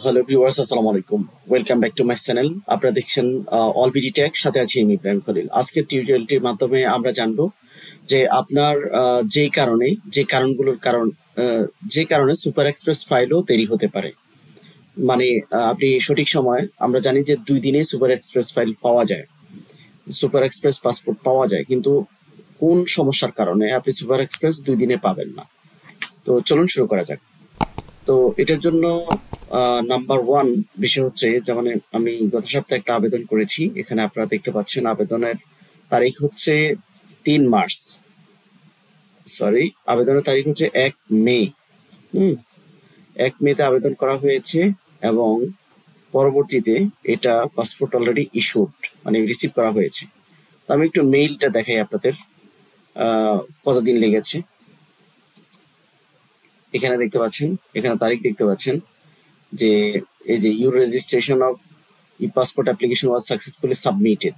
Hello viewers, আসসালামু আলাইকুম। Welcome back to my channel. আপনারা দেখছেন অল বিডি টেক, সাথে আছি আমি ইব্রাহিম খলিল। আজকের টিউটোরিয়ালটির মাধ্যমে আমরা জানবো যে আপনার যে কারণগুলোর কারণ যে কারণে সুপার এক্সপ্রেস ফাইলও দেরি হতে পারে। মানে আপনি সঠিক সময়, আমরা জানি যে 2 দিনে সুপার এক্সপ্রেস ফাইল পাওয়া যায়, সুপার এক্সপ্রেস পাসপোর্ট পাওয়া যায়, কিন্তু কোন সমস্যার কারণে আপনি সুপার এক্সপ্রেস 2 দিনে পাবেন না। তো চলুন শুরু করা যাক। তো এটার জন্য নাম্বার ওয়ান বিষয় হচ্ছে, যেমন আমি গত সপ্তাহে একটা আবেদন করেছি। এখানে আপনারা দেখতে পাচ্ছেন আবেদনের তারিখ হচ্ছে 3 মার্চ, সরি, আবেদনের তারিখ হচ্ছে 1 মে। 1 মেতে আবেদন করা হয়েছে এবং পরবর্তীতে এটা পাসপোর্ট অলরেডি ইস্যুড, মানে রিসিভ করা হয়েছে। তো আমি একটু মেইলটা দেখাই আপনাদের কতদিন লেগেছে। এখানে দেখতে পাচ্ছেন, এখানে তারিখ দেখতে পাচ্ছেন যে এই যে your registration of E passport application was successfully submitted.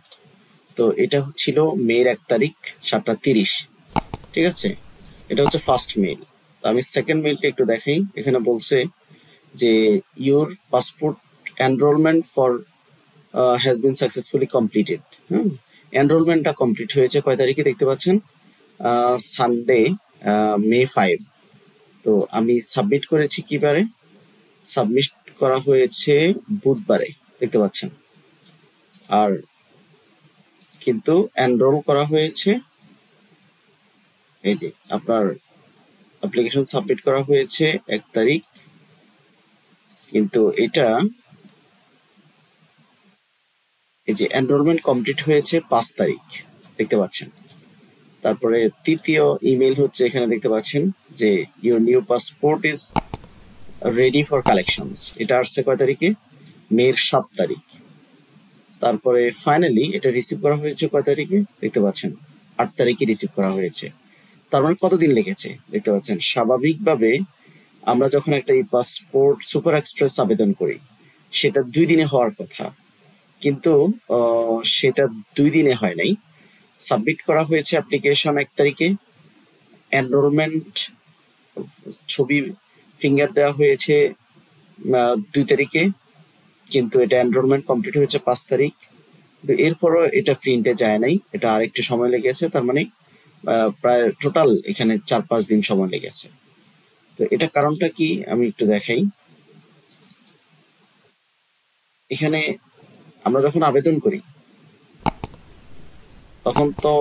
তো এটা হচ্ছিল মের 1 তারিখ 7টা 30। ঠিক আছে, এটা হচ্ছে ফার্স্ট মেইল। আমি সেকেন্ড মেইলটা একটু দেখাই। এখানে বলছে যে your passport enrolment form has been successfully completed. এনরোলমেন্টটা কমপ্লিট হয়েছে কয় তারিখে দেখতে পাচ্ছেন? Sunday, May 5। তো আমি সাবমিট করেছি কি বারে? সাবমিট করা হয়েছে বুধবারে, দেখতে পাচ্ছেন। আর কিন্তু এনরোল করা হয়েছে, এই যে আপনার অ্যাপ্লিকেশন সাবমিট করা হয়েছে 1 তারিখ, কিন্তু এটা এই যে এনরোলমেন্ট কমপ্লিট হয়েছে 5 তারিখ, দেখতে পাচ্ছেন। তারপরে তৃতীয় ইমেল হচ্ছে, এখানে দেখতে পাচ্ছেন যে your new passport is ready for collections. এটা আসছে কয় তারিখে? মের 7 তারিখ। তারপরে ফাইনালি এটা রিসিভ করা হয়েছে কয় তারিখে? দেখতে পাচ্ছেন 8 তারিখে রিসিভ করা হয়েছে। তার মানে কতদিন লেগেছে দেখতে পাচ্ছেন। স্বাভাবিকভাবে আমরা যখন একটা ই পাসপোর্ট সুপার এক্সপ্রেস আবেদন করি, সেটা 2 দিনে হওয়ার কথা, কিন্তু সেটা 2 দিনে হয় নাই। সাবমিট করা হয়েছে অ্যাপ্লিকেশন 1 তারিখে, এনরোলমেন্ট ছবি ফিঙ্গার দেওয়া হয়েছে 2 তারিখে, কিন্তু এটা এনরোলমেন্ট কমপ্লিট হয়েছে 5 তারিখ। তো এরপরও এটা প্রিন্টে যায় নাই, এটা আরেকটু সময় লেগেছে। তার মানে প্রায় টোটাল এখানে 4-5 দিন সময় লেগেছে। তো এটা কারণটা কি আমি একটু দেখাই। এখানে আমরা যখন আবেদন করি তখন তো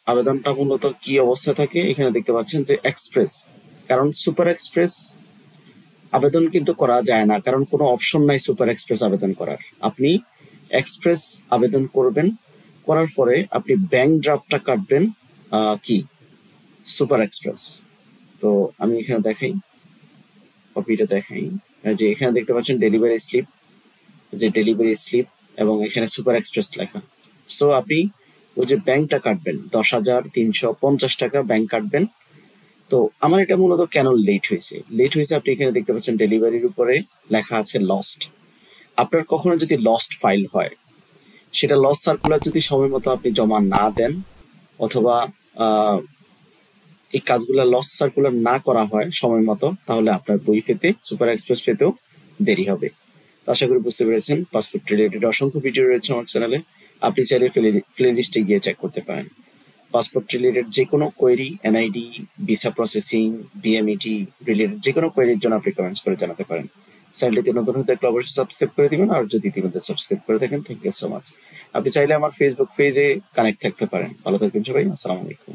আবেদনটা মূলত কি অবস্থায় থাকে, এখানে দেখতে পাচ্ছেন যে এক্সপ্রেস। কারণ সুপার এক্সপ্রেস আবেদন কিন্তু করা যায় না, কারণ কোনো অপশন নাই সুপার এক্সপ্রেস আবেদন করার। আপনি এক্সপ্রেস আবেদন করবেন, করার পরে আপনি ব্যাংক ড্রাফটটা কাটবেন কি সুপার এক্সপ্রেস। তো আমি এখানে দেখাই, কপিটা দেখাই, যে এখানে দেখতে পাচ্ছেন ডেলিভারি স্লিপ, যে ডেলিভারি স্লিপ, এবং এখানে সুপার এক্সপ্রেস লেখা। সো আপনি ওই যে ব্যাংকটা কাটবেন, 10,350 টাকা ব্যাংক কাটবেন। তো আমার এটা মূলত কেন লেট হয়েছে আপনি এখানে দেখতে পাচ্ছেন ডেলিভারির উপরে লেখা আছে লস্ট। আপনার কখনো যদি লস্ট ফাইল হয়, সেটা লস্ট সার্কুলার যদি সময় মতো আপনি জমা না দেন, অথবা এই কাজগুলো লস্ট সার্কুলার না করা হয় সময় মতো, তাহলে আপনার বই পেতে, সুপার এক্সপ্রেস পেতেও দেরি হবে। আশা করি বুঝতে পেরেছেন। পাসপোর্ট রিলেটেড অসংখ্য ভিডিও রয়েছে আমার চ্যানেলে, আপনি চাইলে প্লে লিস্টে গিয়ে চেক করতে পারেন। পাসপোর্ট রিলেটেড যে কোনো query, NID, visa processing, BMET related যে কোনো কোয়েরির জন্য আপনি কমেন্টস করে জানাতে পারেন। চ্যানেলটিতে নতুন হতে একটু অবশ্যই সাবস্ক্রাইব করে দিবেন, আর যদি ইতিমধ্যে সাবস্ক্রাইব করে থাকেন, থ্যাংক ইউ সো মাচ। আপনি চাইলে আমার ফেসবুক পেজে কানেক্ট থাকতে পারেন। ভালো থাকবেন সবাই, আসসালামু আলাইকুম।